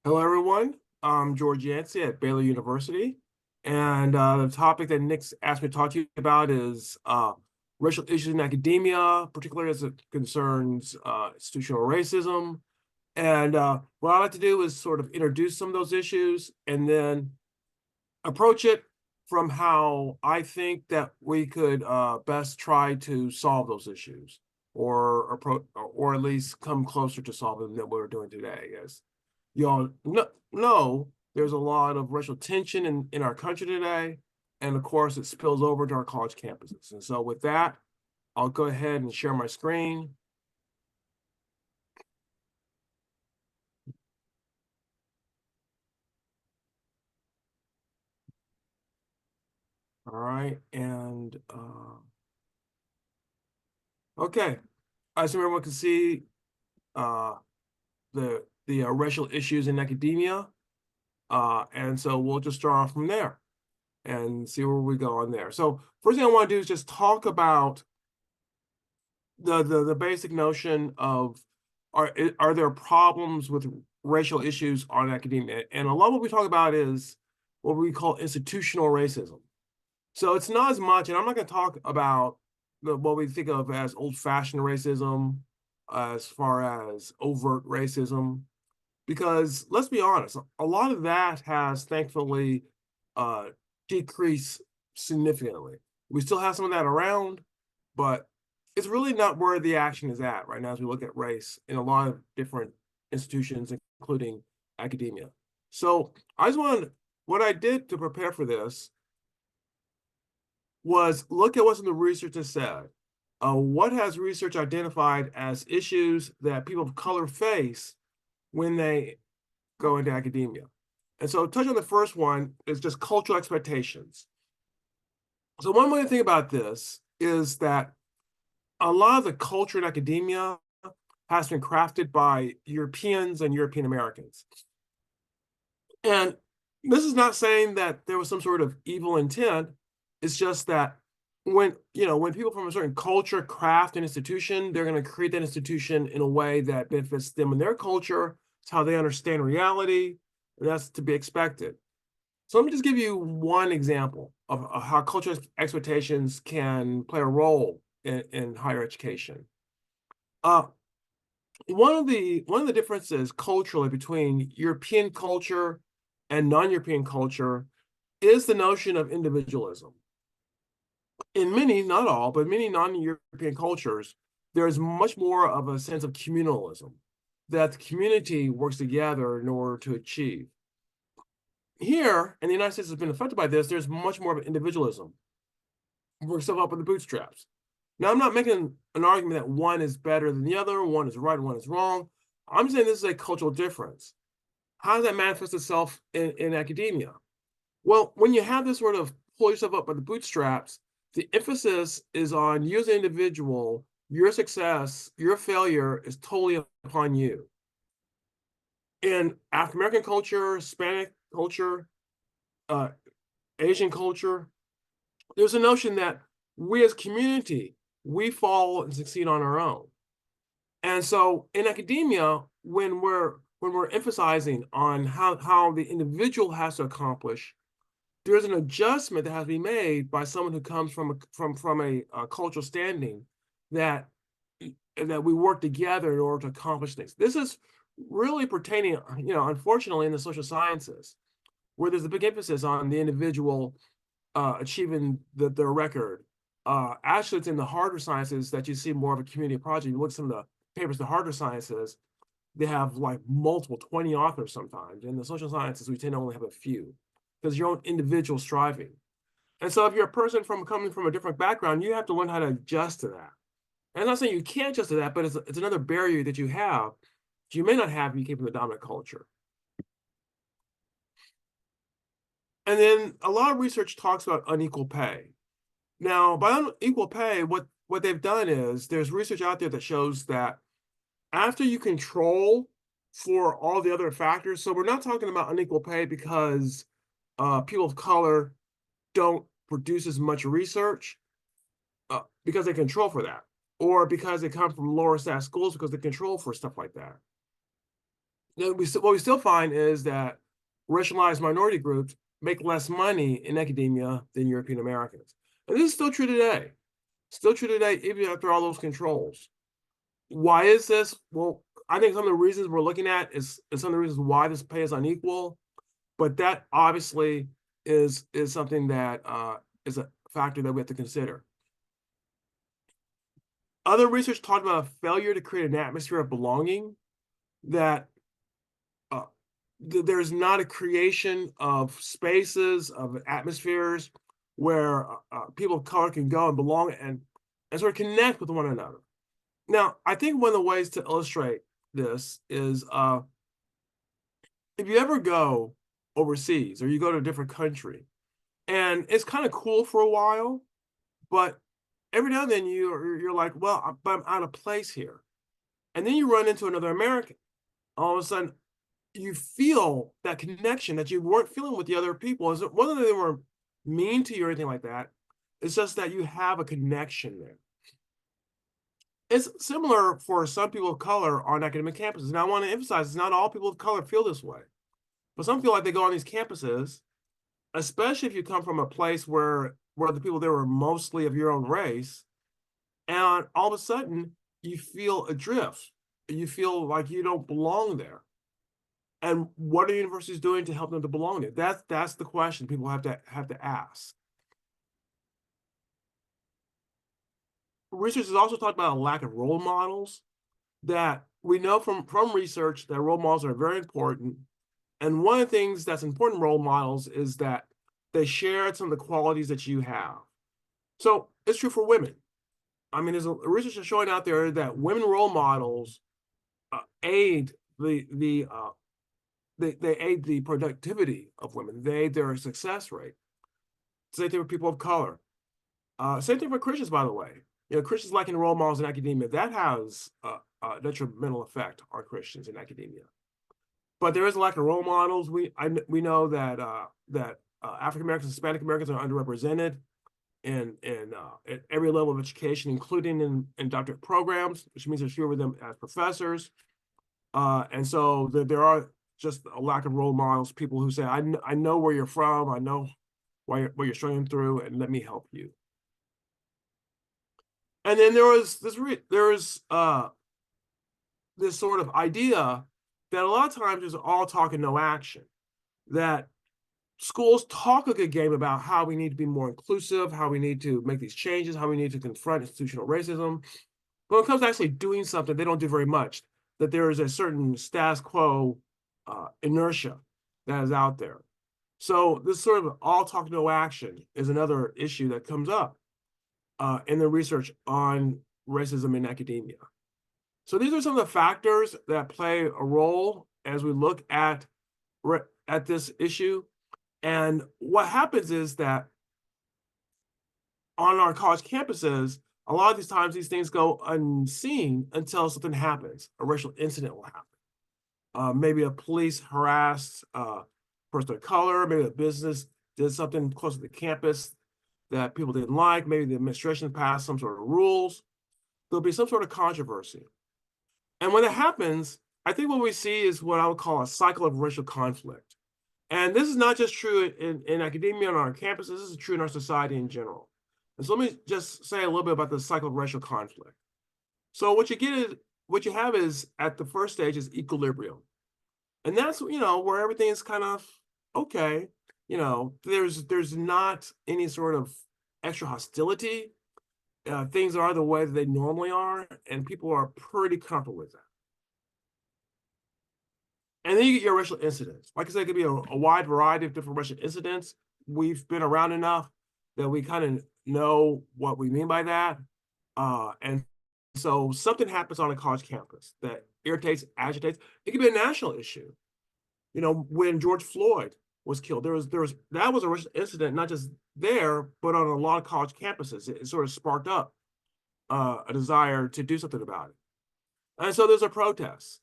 Hello, everyone. I'm George Yancey at Baylor University. And the topic that Nick's asked me to talk to you about is racial issues in academia, particularly as it concerns institutional racism. And what I like to do is sort of introduce some of those issues and then approach it from how I think that we could best try to solve those issues or at least come closer to solving them than we're doing today. As you all know, there's a lot of racial tension in our country today. And of course, it spills over to our college campuses. And so with that, I'll go ahead and share my screen. All right. And okay. I assume everyone can see uh, the racial issues in academia. And so we'll just start off from there and see where we go on there. So first thing I want to do is just talk about the basic notion of are there problems with racial issues on academia? And a lot of what we talk about is what we call institutional racism. So it's not as much, and I'm not going to talk about what we think of as old-fashioned racism as far as overt racism, because let's be honest, a lot of that has thankfully uh, decreased significantly. We still have some of that around, but it's really not where the action is at right now as we look at race in a lot of different institutions, including academia. So I just wanted, what I did to prepare for this was look at what some of the research has said. What has research identified as issues that people of color face when they go into academia? And so touch on the first one is just cultural expectations. So one way to think about this is that a lot of the culture in academia has been crafted by Europeans and European Americans. And this is not saying that there was some sort of evil intent. It's just that when people from a certain culture craft an institution, they're going to create that institution in a way that benefits them and their culture. It's how they understand reality, and that's to be expected. So let me just give you one example of how cultural expectations can play a role in higher education. Uh, one of the differences culturally between European culture and non-European culture is the notion of individualism. In many, not all, but many non-European cultures, there's much more of a sense of communalism, that the community works together in order to achieve. Here, and the United States has been affected by this, there's much more of an individualism. Work stuff up with the bootstraps. Now, I'm not making an argument that one is better than the other, one is right, one is wrong. I'm saying this is a cultural difference. How does that manifest itself in academia? Well, when you have this sort of pull yourself up by the bootstraps, the emphasis is on you as an individual, your success, your failure is totally upon you. In African American culture, Hispanic culture, uh, Asian culture, there's a notion that we as community, we fall and succeed on our own. And so in academia, when we're emphasizing on how the individual has to accomplish, there's an adjustment that has to be made by someone who comes from a cultural standing that that we work together in order to accomplish things. This is really pertaining, unfortunately, in the social sciences, where there's a big emphasis on the individual achieving their record. Actually, it's in the harder sciences that you see more of a community project. You look at some of the papers, the harder sciences, they have like multiple 20 authors sometimes. In the social sciences, we tend to only have a few because your own individual striving. And so if you're a person coming from a different background, you have to learn how to adjust to that. And I'm not saying you can't adjust to that, but it's another barrier that you have that you may not have if you came from the dominant culture. And then a lot of research talks about unequal pay. Now, by unequal pay, what they've done is there's research out there that shows that after you control for all the other factors, so we're not talking about unequal pay because people of color don't produce as much research because they control for that, or because they come from lower status schools because they control for stuff like that. what we still find is that racialized minority groups make less money in academia than European Americans. And this is still true today. Still true today, even after all those controls. Why is this? Well, I think some of the reasons we're looking at is some of the reasons why this pay is unequal, but that obviously is something that is a factor that we have to consider. Other research talked about a failure to create an atmosphere of belonging, that uh, there's not a creation of spaces, of atmospheres where people of color can go and belong and sort of connect with one another. Now, I think one of the ways to illustrate this is if you ever go overseas or you go to a different country, and it's kind of cool for a while, but every now and then you're like, well, I'm out of place here. And then you run into another American. All of a sudden, you feel that connection that you weren't feeling with the other people. Is it whether they were mean to you or anything like that? It's just that you have a connection there. It's similar for some people of color on academic campuses. Now, I want to emphasize it's not all people of color feel this way, but some feel like they go on these campuses, especially if you come from a place where the people there were mostly of your own race, and all of a sudden you feel adrift. You feel like you don't belong there. And what are universities doing to help them to belong there? That's the question people have to ask. Research has also talked about a lack of role models, that we know from research that role models are very important. And one of the things that's important in role models is that they share some of the qualities that you have. So it's true for women. I mean, there's a research showing out there that women role models aid they aid the productivity of women. They aid their success rate. Same thing with people of color. Same thing for Christians, by the way. You know, Christians lacking role models in academia, that has a detrimental effect on Christians in academia. But there is a lack of role models. We know that African Americans, Hispanic Americans are underrepresented in at every level of education, including in doctorate programs, which means there's fewer of them as professors. And so there are just a lack of role models, people who say, I know where you're from, I know what you're struggling through, and let me help you. And then there was this sort of idea that a lot of times there's all talk and no action, that schools talk a good game about how we need to be more inclusive, how we need to make these changes, how we need to confront institutional racism. But when it comes to actually doing something, they don't do very much. That there is a certain status quo inertia that is out there. So this sort of all talk, no action is another issue that comes up in the research on racism in academia. So these are some of the factors that play a role as we look at this issue. And what happens is that on our college campuses, a lot of these times these things go unseen until something happens. A racial incident will happen. Maybe a police harassed a person of color. Maybe a business did something close to the campus that people didn't like. Maybe the administration passed some sort of rules. There'll be some sort of controversy. And when that happens, I think what we see is what I would call a cycle of racial conflict. And this is not just true in academia and on our campuses, this is true in our society in general. And so let me just say a little bit about the cycle of racial conflict. So what you have is at the first stage is equilibrium. And that's, where everything is kind of okay. There's not any sort of extra hostility. Things are the way that they normally are, and people are pretty comfortable with that. And then you get your racial incidents. Like I said, it could be a wide variety of different racial incidents. We've been around enough that we kind of know what we mean by that. And so something happens on a college campus that irritates, agitates. It could be a national issue. When George Floyd was killed, that was a racial incident, not just there, but on a lot of college campuses. It sort of sparked up a desire to do something about it. And so there's a protest.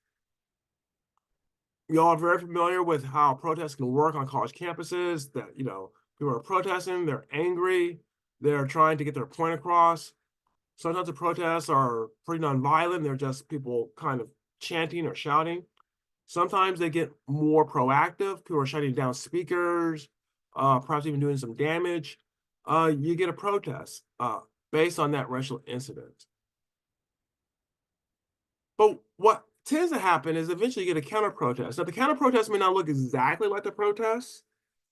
Y'all are very familiar with how protests can work on college campuses, that, people are protesting, they're angry, they're trying to get their point across. Sometimes the protests are pretty nonviolent. They're just people kind of chanting or shouting. Sometimes they get more proactive. People are shutting down speakers, perhaps even doing some damage. You get a protest based on that racial incident. But what tends to happen is eventually you get a counter protest. Now, the counter protest may not look exactly like the protests.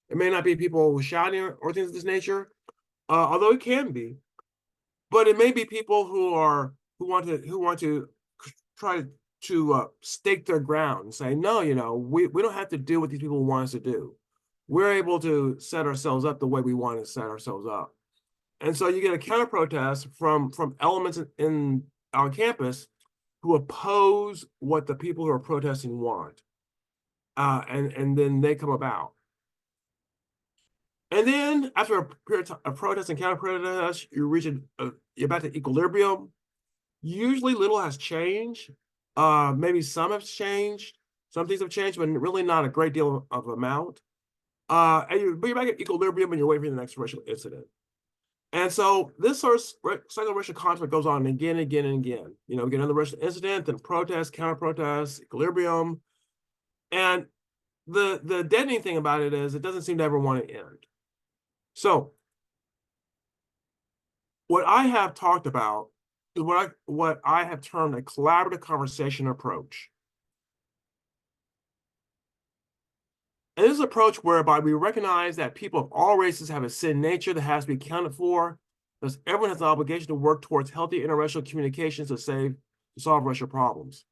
It may not be people shouting or things of this nature, although it can be. But it may be people who want to try to stake their ground and say, no, we don't have to do what these people want us to do. We're able to set ourselves up the way we want to set ourselves up. And so you get a counter protest from elements in our campus who oppose what the people who are protesting want. And then they come about. And then after a period of protest and counter protest, you reach you're back to equilibrium. Usually little has changed. Maybe some have changed. Some things have changed, but really not a great deal of amount. But you're back at equilibrium and you're waiting for the next racial incident. And so this sort of cycle of racial conflict goes on again, again, and again. We get another racial incident, then protest, counter protest, equilibrium. And the deadening thing about it is it doesn't seem to ever want to end. So what I have talked about is what I have termed a collaborative conversation approach. And this is an approach whereby we recognize that people of all races have a sin nature that has to be accounted for. Thus, everyone has an obligation to work towards healthy interracial communications to solve racial problems.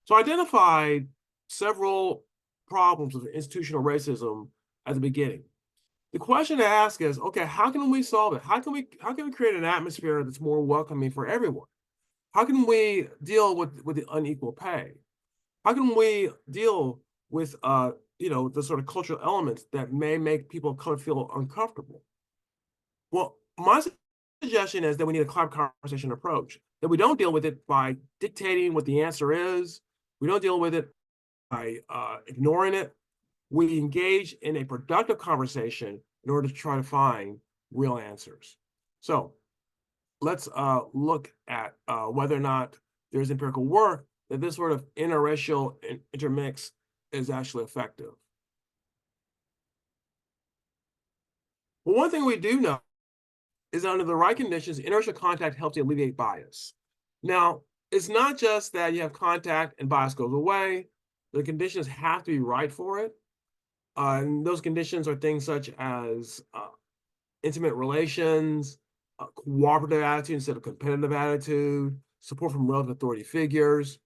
So I identified several problems with institutional racism at the beginning. The question to ask is, okay, how can we solve it? How can we create an atmosphere that's more welcoming for everyone? How can we deal with the unequal pay? How can we deal with the sort of cultural elements that may make people of color feel uncomfortable? Well, my suggestion is that we need a collaborative conversation approach, that we don't deal with it by dictating what the answer is. We don't deal with it by ignoring it. We engage in a productive conversation in order to try to find real answers. So let's look at whether or not there's empirical work that this sort of interracial intermix is actually effective. Well, one thing we do know is that under the right conditions, interracial contact helps to alleviate bias. Now, it's not just that you have contact and bias goes away. The conditions have to be right for it. And those conditions are things such as intimate relations, cooperative attitude instead of competitive attitude, support from relevant authority figures.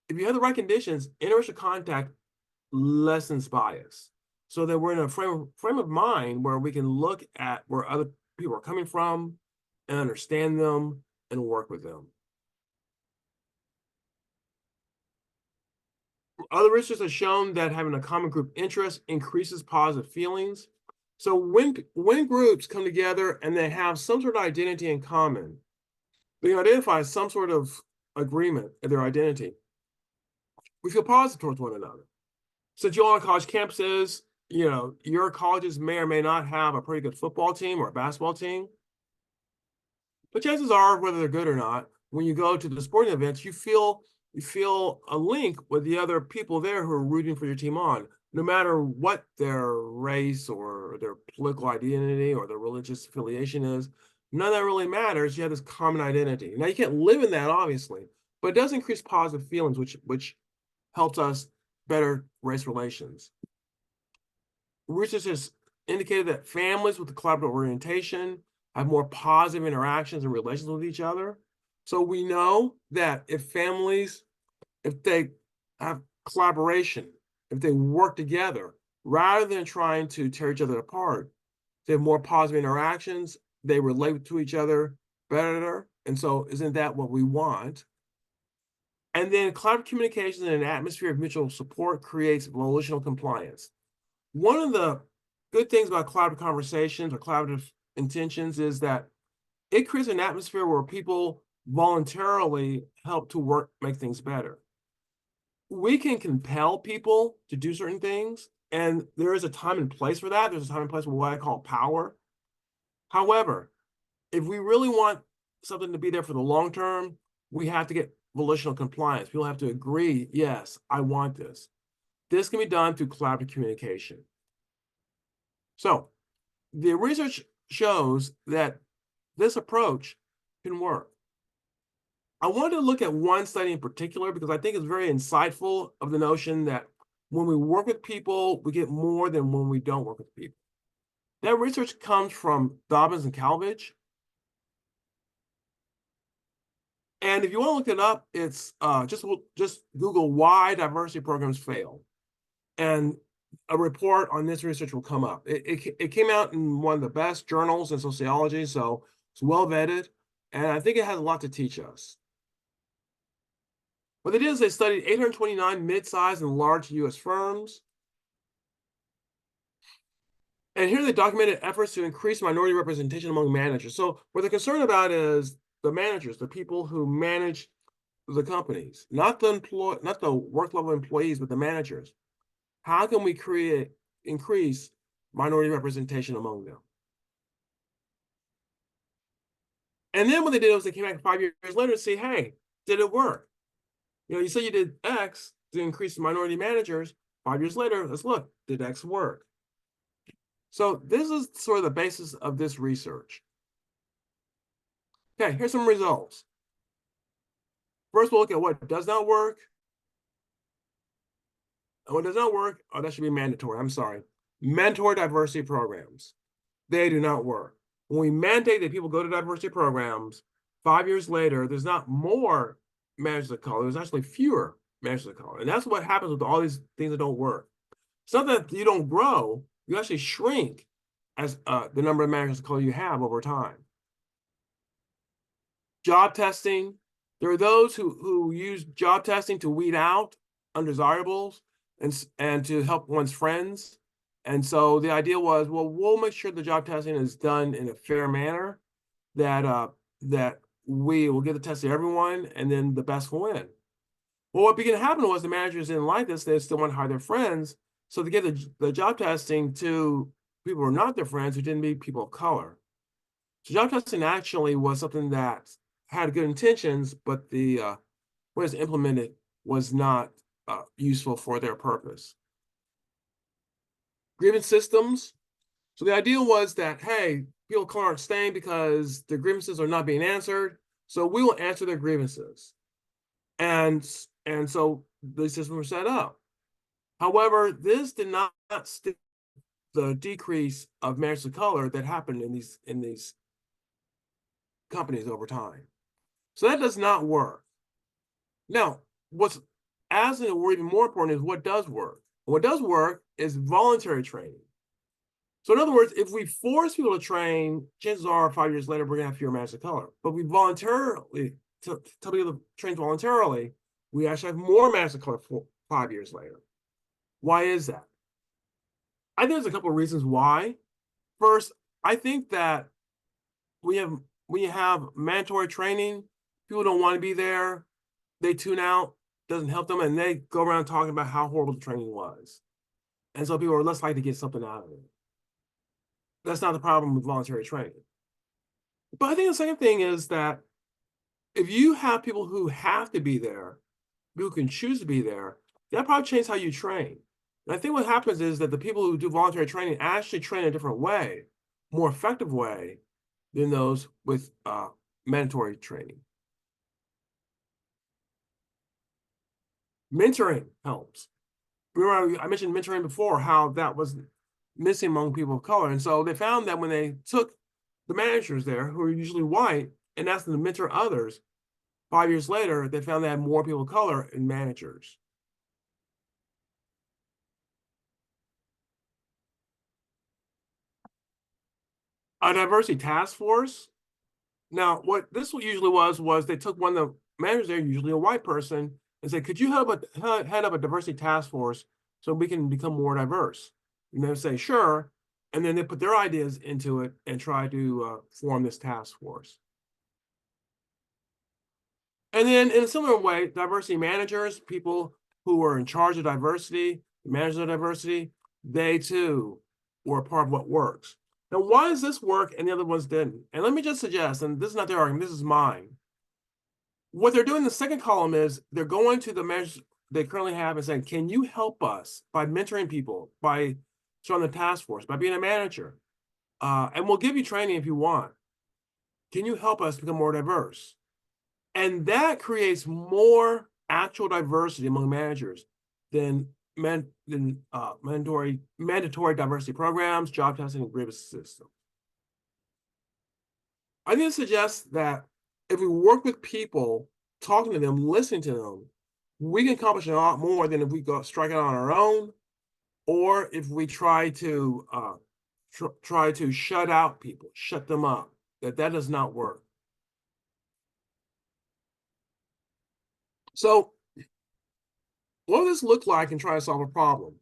If you have the right conditions, interracial contact lessens bias, so that we're in a frame of mind where we can look at where other people are coming from and understand them and work with them. Other research has shown that having a common group interest increases positive feelings. So when groups come together and they have some sort of identity in common, they identify some sort of agreement in their identity, we feel positive towards one another. Since you all on college campuses, your colleges may or may not have a pretty good football team or a basketball team. But chances are, whether they're good or not, when you go to the sporting events, you feel a link with the other people there who are rooting for your team on, no matter what their race or their political identity or their religious affiliation is. None of that really matters. You have this common identity. Now, you can't live in that, obviously, but it does increase positive feelings, which helps us better race relations. Research has indicated that families with a collaborative orientation have more positive interactions and relations with each other. So we know that if they have collaboration, if they work together, rather than trying to tear each other apart, they have more positive interactions, they relate to each other better. And so isn't that what we want? And then collaborative communications in an atmosphere of mutual support creates volitional compliance. One of the good things about collaborative conversations or collaborative intentions is that it creates an atmosphere where people voluntarily help to make things better. We can compel people to do certain things, and there is a time and place for that. There's a time and place for what I call power. However, if we really want something to be there for the long term, we have to get volitional compliance. People have to agree, yes, I want this. This can be done through collaborative communication. So the research shows that this approach can work. I wanted to look at one study in particular because I think it's very insightful of the notion that when we work with people, we get more than when we don't work with people. That research comes from Dobbins and Calvage. And if you want to look it up, it's just Google why diversity programs fail. And a report on this research will come up. It came out in one of the best journals in sociology, so it's well vetted. And I think it has a lot to teach us. What they did is they studied 829 mid-sized and large US firms. And here they documented efforts to increase minority representation among managers. So what they're concerned about is the managers, the people who manage the companies, not the work level employees, but the managers. How can we increase minority representation among them? And then what they did was they came back 5 years later to see, hey, did it work? You said you did X to increase minority managers. 5 years later, let's look, did X work? So this is sort of the basis of this research. Okay, here's some results. First, we'll look at what does not work. And what does not work, that should be mandatory. I'm sorry. Mentor diversity programs. They do not work. When we mandate that people go to diversity programs, 5 years later, there's not more managers of color. There's actually fewer managers of color. And that's what happens with all these things that don't work. It's not that you don't grow, you actually shrink as the number of managers of color you have over time. Job testing. There are those who use job testing to weed out undesirables and to help one's friends. And so the idea was, well, we'll make sure the job testing is done in a fair manner, that we will give the test to everyone, and then the best will win. Well, what began to happen was the managers didn't like this. They still want to hire their friends. So they give the job testing to people who are not their friends, who didn't be people of color. So job testing actually was something that had good intentions, but the way it was implemented was not useful for their purpose. Grievance systems. So the idea was that, hey, people of color aren't staying because their grievances are not being answered, so we will answer their grievances. And so the systems were set up. However, this did not stop the decrease of managers of color that happened in these companies over time. So that does not work. Now, what's as or even more important is what does work. What does work is voluntary training. So in other words, if we force people to train, chances are 5 years later, we're going to have fewer managers of color. But we voluntarily, tell people to train voluntarily, we actually have more managers of color 5 years later. Why is that? I think there's a couple of reasons why. First, I think that we have mandatory training. People don't want to be there. They tune out, doesn't help them, and they go around talking about how horrible the training was. And so people are less likely to get something out of it. That's not the problem with voluntary training. But I think the second thing is that if you have people who have to be there, people who can choose to be there, that probably changes how you train. And I think what happens is that the people who do voluntary training actually train in a different way, more effective way than those with mandatory training. Mentoring helps. Remember, I mentioned mentoring before, how that was missing among people of color. And so they found that when they took the managers there, who are usually white, and asked them to mentor others, 5 years later, they found they had more people of color in managers. A diversity task force. Now, what this usually was they took one of the managers there, usually a white person, and said, could you head up a diversity task force so we can become more diverse? And they say, sure. And then they put their ideas into it and try to form this task force. And then in a similar way, diversity managers, people who are in charge of diversity, managers of diversity, they too were a part of what works. Now, why does this work and the other ones didn't? And let me just suggest, and this is not their argument, this is mine. What they're doing in the second column is they're going to the they currently have and saying, can you help us by mentoring people, by starting the task force, by being a manager? And we'll give you training if you want. Can you help us become more diverse? And that creates more actual diversity among managers than mandatory diversity programs, job testing, and grievance systems. I think it suggests that if we work with people, talking to them, listening to them, we can accomplish a lot more than if we go strike it on our own, or if we try to shut out people, shut them up. That does not work. So, what does this look like in trying to solve a problem?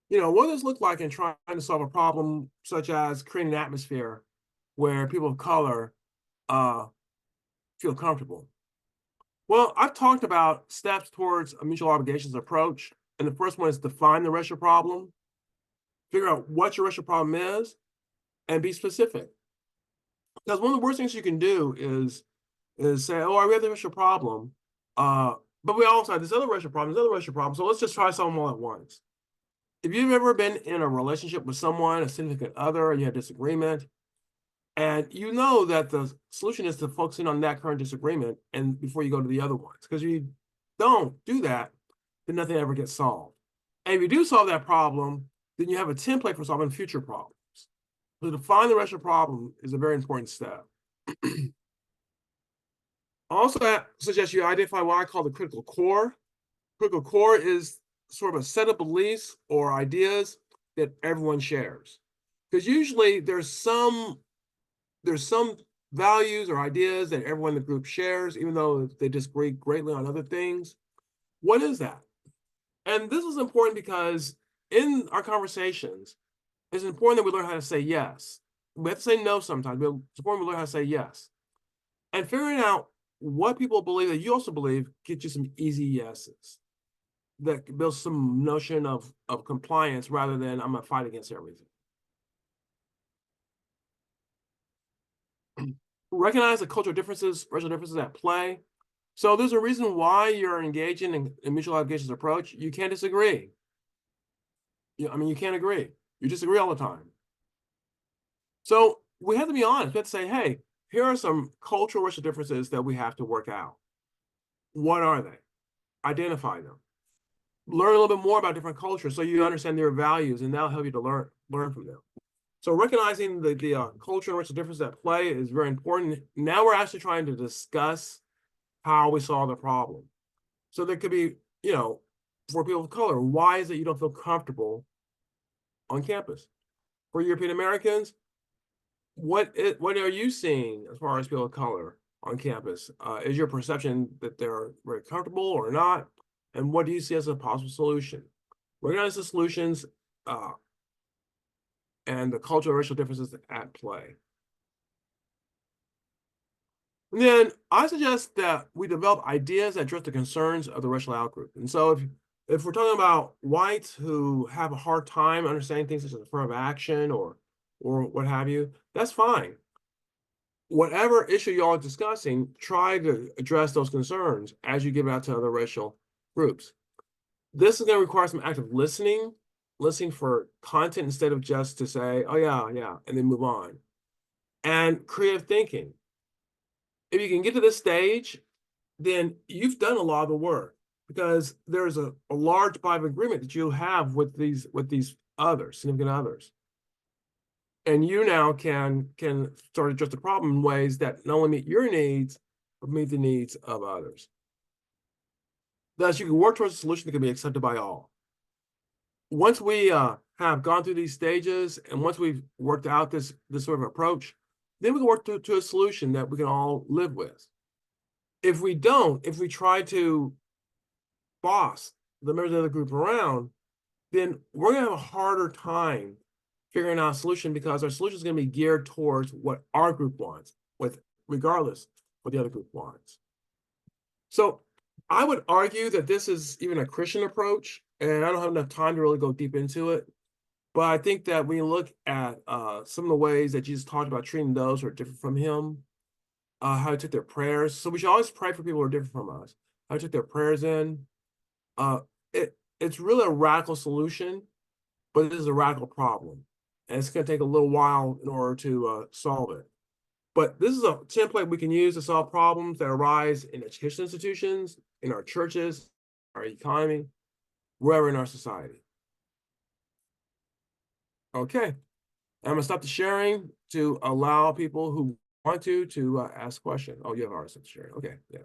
What does this look like in trying to solve a problem such as creating an atmosphere where people of color feel comfortable? Well, I've talked about steps towards a mutual obligations approach. And the first one is define the racial problem, figure out what your racial problem is, and be specific. Because one of the worst things you can do is say, oh, we have the racial problem, but we also have this other racial problem, so let's just try some all at once. If you've ever been in a relationship with someone, a significant other, and you had disagreement, and you know that the solution is to focus in on that current disagreement and before you go to the other ones, because you don't do that, then nothing ever gets solved. And if you do solve that problem, then you have a template for solving future problems. So to define the racial problem is a very important step. Also, I suggest you identify what I call the critical core. Critical core is sort of a set of beliefs or ideas that everyone shares. Because usually there's some values or ideas that everyone in the group shares, even though they disagree greatly on other things. What is that? And this is important because in our conversations, it's important that we learn how to say yes. We have to say no sometimes, but it's important we learn how to say yes. And figuring out what people believe that you also believe gets you some easy yeses. That builds some notion of compliance rather than I'm going to fight against everything. Recognize the cultural differences, racial differences at play. So there's a reason why you're engaging in mutual obligations approach. You can't disagree. You can't agree. You disagree all the time. So we have to be honest. We have to say, hey, here are some cultural racial differences that we have to work out. What are they? Identify them. Learn a little bit more about different cultures so you understand their values, and that'll help you to learn from them. So recognizing the cultural and racial differences at play is very important. Now we're actually trying to discuss how we solve the problem. So there could be, for people of color, why is it you don't feel comfortable on campus? For European Americans, what are you seeing as far as people of color on campus? Is your perception that they're very comfortable or not? And what do you see as a possible solution? Recognize the solutions and the cultural and racial differences at play. And then I suggest that we develop ideas that address the concerns of the racial outgroup. And so if we're talking about whites who have a hard time understanding things such as affirmative action or what have you, that's fine. Whatever issue you all are discussing, try to address those concerns as you give it out to other racial groups. This is going to require some active listening for content instead of just to say, oh, yeah, and then move on. And creative thinking. If you can get to this stage, then you've done a lot of the work because there's a large body of agreement that you have with these others, significant others. And you now can start to address the problem in ways that not only meet your needs, but meet the needs of others. Thus, you can work towards a solution that can be accepted by all. Once we have gone through these stages, and once we've worked out this sort of approach, then we can work to a solution that we can all live with. If we try to boss the members of the group around, then we're going to have a harder time figuring out a solution because our solution is going to be geared towards what our group wants, regardless what the other group wants. So I would argue that this is even a Christian approach, and I don't have enough time to really go deep into it. But I think that when you look at some of the ways that Jesus talked about treating those who are different from him, how he took their prayers. So we should always pray for people who are different from us. How he took their prayers in, Uh, it's really a radical solution, but it is a radical problem, and it's going to take a little while in order to solve it. But this is a template we can use to solve problems that arise in education institutions, in our churches, our economy, wherever in our society. Okay, I'm gonna stop the sharing to allow people who want to ask questions. Oh, you have already stopped sharing. Okay, yeah.